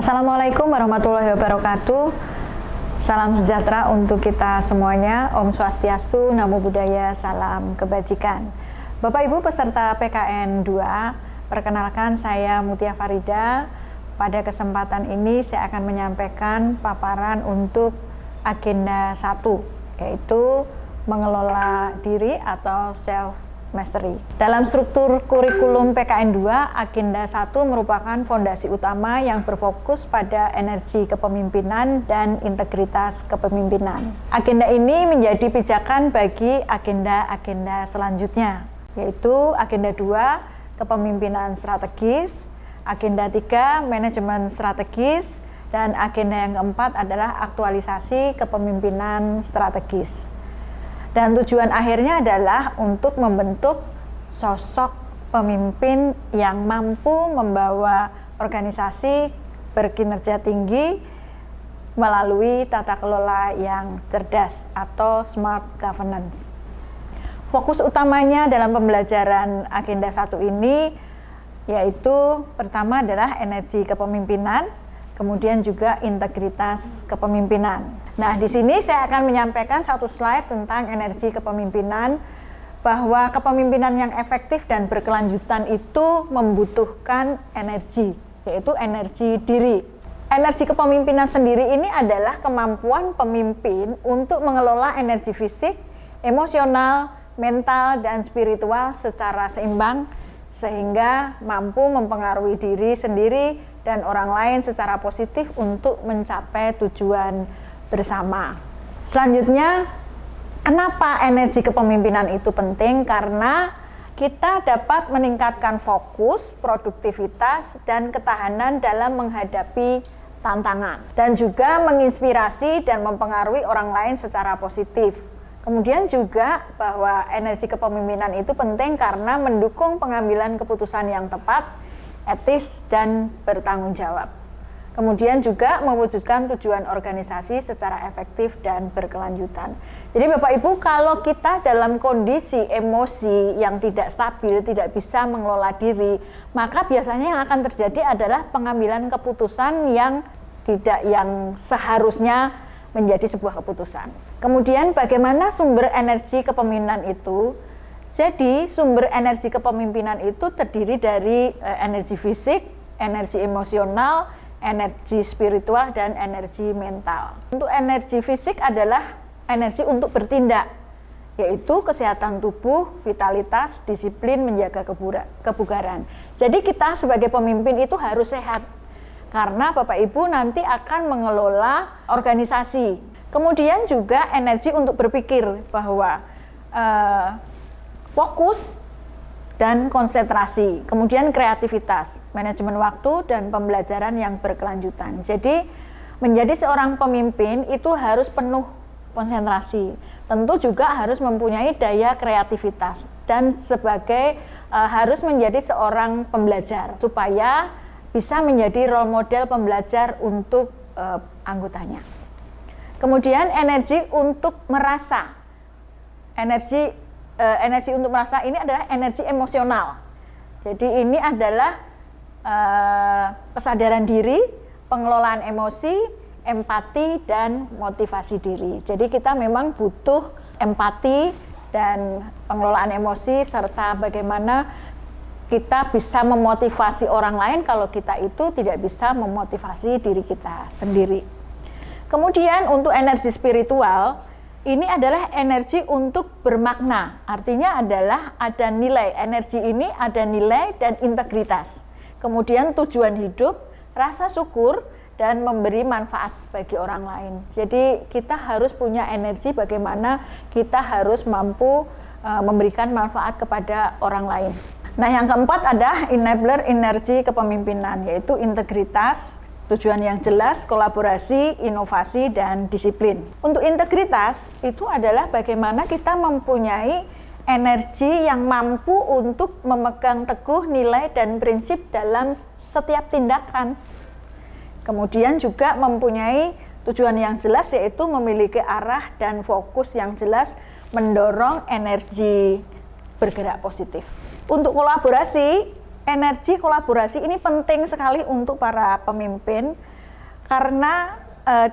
Assalamualaikum warahmatullahi wabarakatuh. Salam sejahtera untuk kita semuanya. Om Swastiastu, Namo Buddhaya, salam kebajikan. Bapak Ibu peserta PKN 2, perkenalkan saya Mutia Farida. Pada kesempatan ini saya akan menyampaikan paparan untuk agenda 1, yaitu mengelola diri atau self mastery. Dalam struktur kurikulum PKN 2, agenda 1 merupakan fondasi utama yang berfokus pada energi kepemimpinan dan integritas kepemimpinan. Agenda ini menjadi pijakan bagi agenda-agenda selanjutnya, yaitu agenda 2, kepemimpinan strategis, agenda 3, manajemen strategis, dan agenda yang keempat adalah aktualisasi kepemimpinan strategis. Dan tujuan akhirnya adalah untuk membentuk sosok pemimpin yang mampu membawa organisasi berkinerja tinggi melalui tata kelola yang cerdas atau smart governance. Fokus utamanya dalam pembelajaran agenda 1 ini yaitu pertama adalah energi kepemimpinan, kemudian juga integritas kepemimpinan. Nah, di sini saya akan menyampaikan satu slide tentang energi kepemimpinan, bahwa kepemimpinan yang efektif dan berkelanjutan itu membutuhkan energi, yaitu energi diri. Energi kepemimpinan sendiri ini adalah kemampuan pemimpin untuk mengelola energi fisik, emosional, mental, dan spiritual secara seimbang, sehingga mampu mempengaruhi diri sendiri dan orang lain secara positif untuk mencapai tujuan bersama. Selanjutnya, kenapa energi kepemimpinan itu penting? Karena kita dapat meningkatkan fokus, produktivitas, dan ketahanan dalam menghadapi tantangan, dan juga menginspirasi dan mempengaruhi orang lain secara positif. Kemudian juga bahwa energi kepemimpinan itu penting karena mendukung pengambilan keputusan yang tepat, etis, dan bertanggung jawab. Kemudian juga mewujudkan tujuan organisasi secara efektif dan berkelanjutan. Jadi Bapak Ibu, kalau kita dalam kondisi emosi yang tidak stabil, tidak bisa mengelola diri, maka biasanya yang akan terjadi adalah pengambilan keputusan yang seharusnya menjadi sebuah keputusan. Kemudian bagaimana sumber energi kepemimpinan itu? Jadi sumber energi kepemimpinan itu terdiri dari energi fisik, energi emosional, energi spiritual, dan energi mental. Untuk energi fisik adalah energi untuk bertindak, yaitu kesehatan tubuh, vitalitas, disiplin, menjaga kebugaran. Jadi kita sebagai pemimpin itu harus sehat, karena Bapak Ibu nanti akan mengelola organisasi. Kemudian juga energi untuk berpikir, bahwa fokus dan konsentrasi, kemudian kreativitas, manajemen waktu, dan pembelajaran yang berkelanjutan. Jadi menjadi seorang pemimpin itu harus penuh konsentrasi, tentu juga harus mempunyai daya kreativitas, dan harus menjadi seorang pembelajar supaya bisa menjadi role model pembelajar untuk anggotanya. Kemudian energi untuk merasa, energi untuk merasa ini adalah energi emosional. Jadi ini adalah kesadaran diri, pengelolaan emosi, empati, dan motivasi diri. Jadi kita memang butuh empati dan pengelolaan emosi, serta bagaimana kita bisa memotivasi orang lain kalau kita itu tidak bisa memotivasi diri kita sendiri. Kemudian untuk energi spiritual, ini adalah energi untuk bermakna, artinya adalah ada nilai, energi ini ada nilai dan integritas. Kemudian tujuan hidup, rasa syukur, dan memberi manfaat bagi orang lain. Jadi kita harus punya energi bagaimana kita harus mampu memberikan manfaat kepada orang lain. Nah, yang keempat adalah enabler energi kepemimpinan, yaitu integritas, tujuan yang jelas, kolaborasi, inovasi, dan disiplin. Untuk integritas itu adalah bagaimana kita mempunyai energi yang mampu untuk memegang teguh nilai dan prinsip dalam setiap tindakan. Kemudian juga mempunyai tujuan yang jelas, yaitu memiliki arah dan fokus yang jelas, mendorong energi bergerak positif. Untuk kolaborasi, energi kolaborasi ini penting sekali untuk para pemimpin, Karena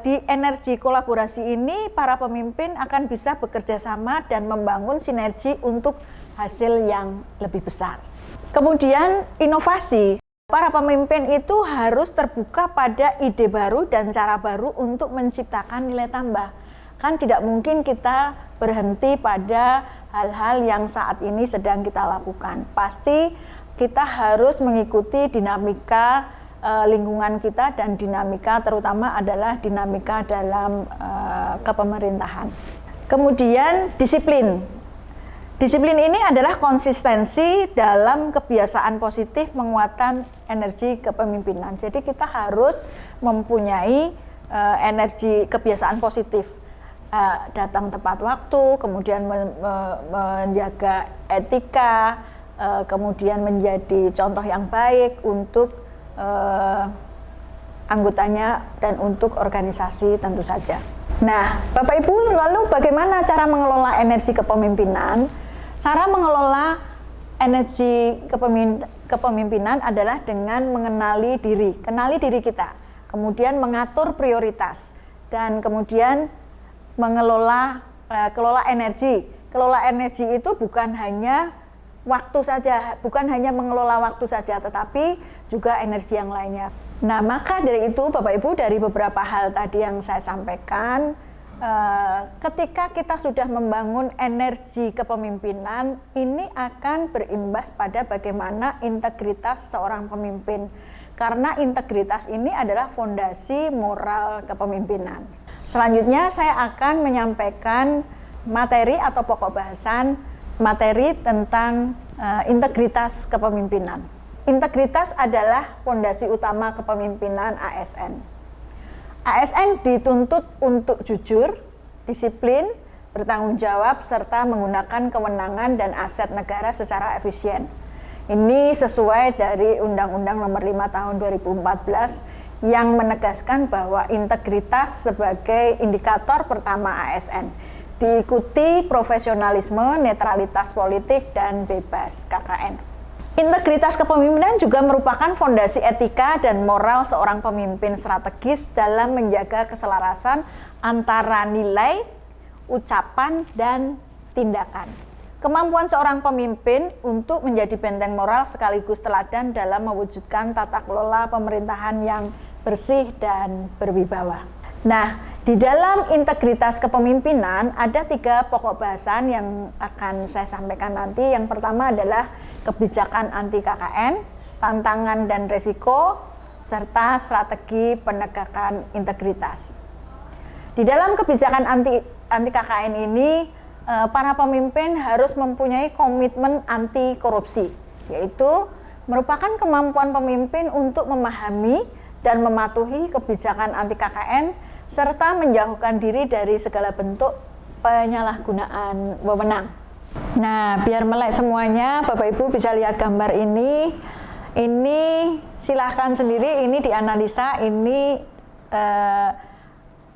di energi kolaborasi ini para pemimpin akan bisa bekerja sama dan membangun sinergi untuk hasil yang lebih besar. Kemudian inovasi, para pemimpin itu harus terbuka pada ide baru dan cara baru untuk menciptakan nilai tambah. Kan tidak mungkin kita berhenti pada hal-hal yang saat ini sedang kita lakukan. Pasti kita harus mengikuti dinamika lingkungan kita, dan dinamika terutama adalah dinamika dalam kepemerintahan. Kemudian disiplin. Disiplin ini adalah konsistensi dalam kebiasaan positif menguatkan energi kepemimpinan. Jadi kita harus mempunyai energi kebiasaan positif, datang tepat waktu, kemudian menjaga etika, kemudian menjadi contoh yang baik untuk anggotanya dan untuk organisasi tentu saja. Nah, Bapak Ibu, lalu bagaimana cara mengelola energi kepemimpinan? Cara mengelola energi kepemimpinan adalah dengan mengenali diri, kenali diri kita, kemudian mengatur prioritas, dan kemudian kelola energi. Kelola energi itu bukan hanya waktu saja, bukan hanya mengelola waktu saja, tetapi juga energi yang lainnya. Nah, maka dari itu Bapak Ibu, dari beberapa hal tadi yang saya sampaikan, ketika kita sudah membangun energi kepemimpinan, ini akan berimbas pada bagaimana integritas seorang pemimpin. Karena integritas ini adalah fondasi moral kepemimpinan. Selanjutnya saya akan menyampaikan materi atau pokok bahasan materi tentang integritas kepemimpinan. Integritas adalah fondasi utama kepemimpinan ASN. ASN dituntut untuk jujur, disiplin, bertanggung jawab, serta menggunakan kewenangan dan aset negara secara efisien. Ini sesuai dari Undang-Undang Nomor 5 Tahun 2014 yang menegaskan bahwa integritas sebagai indikator pertama ASN. Diikuti profesionalisme, netralitas politik, dan bebas KKN. Integritas kepemimpinan juga merupakan fondasi etika dan moral seorang pemimpin strategis dalam menjaga keselarasan antara nilai, ucapan, dan tindakan. Kemampuan seorang pemimpin untuk menjadi benteng moral sekaligus teladan dalam mewujudkan tata kelola pemerintahan yang bersih dan berwibawa. Nah, di dalam integritas kepemimpinan ada 3 pokok bahasan yang akan saya sampaikan nanti. Yang pertama adalah kebijakan anti KKN, tantangan dan resiko, serta strategi penegakan integritas. Di dalam kebijakan anti KKN ini, para pemimpin harus mempunyai komitmen anti korupsi, yaitu merupakan kemampuan pemimpin untuk memahami dan mematuhi kebijakan anti KKN serta menjauhkan diri dari segala bentuk penyalahgunaan wewenang. Nah, biar melek semuanya, Bapak Ibu bisa lihat gambar ini. Ini silahkan sendiri, ini dianalisa, ini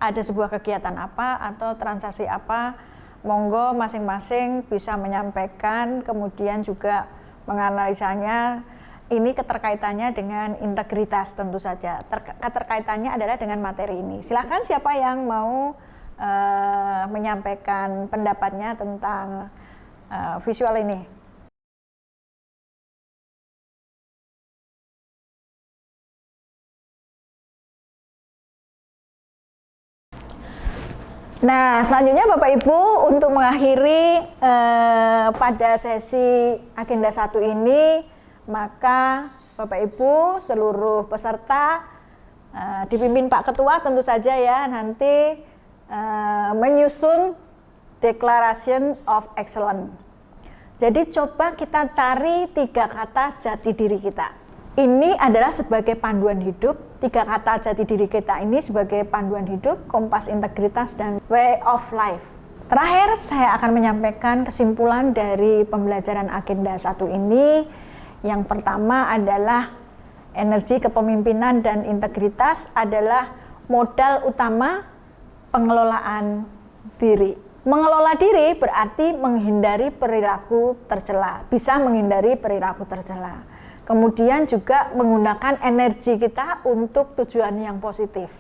ada sebuah kegiatan apa atau transaksi apa. Monggo masing-masing bisa menyampaikan, kemudian juga menganalisanya. Ini keterkaitannya dengan integritas tentu saja. Keterkaitannya adalah dengan materi ini. Silakan siapa yang mau menyampaikan pendapatnya tentang visual ini. Nah, selanjutnya Bapak Ibu, untuk mengakhiri pada sesi agenda 1 ini, maka Bapak Ibu seluruh peserta dipimpin Pak Ketua tentu saja ya, nanti menyusun Declaration of Excellence. Jadi coba kita cari 3 kata jati diri kita. Ini adalah sebagai panduan hidup. 3 kata jati diri kita ini sebagai panduan hidup, kompas integritas, dan way of life. Terakhir, saya akan menyampaikan kesimpulan dari pembelajaran agenda 1 ini. Yang pertama adalah energi kepemimpinan dan integritas adalah modal utama pengelolaan diri. Mengelola diri berarti menghindari perilaku tercela, bisa menghindari perilaku tercela. kemudian juga menggunakan energi kita untuk tujuan yang positif.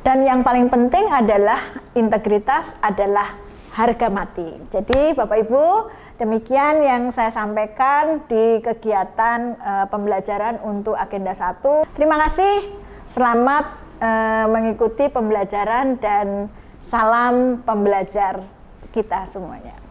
Dan yang paling penting adalah integritas adalah harga mati. Jadi Bapak Ibu, demikian yang saya sampaikan di kegiatan pembelajaran untuk agenda 1. Terima kasih, selamat mengikuti pembelajaran dan salam pembelajar kita semuanya.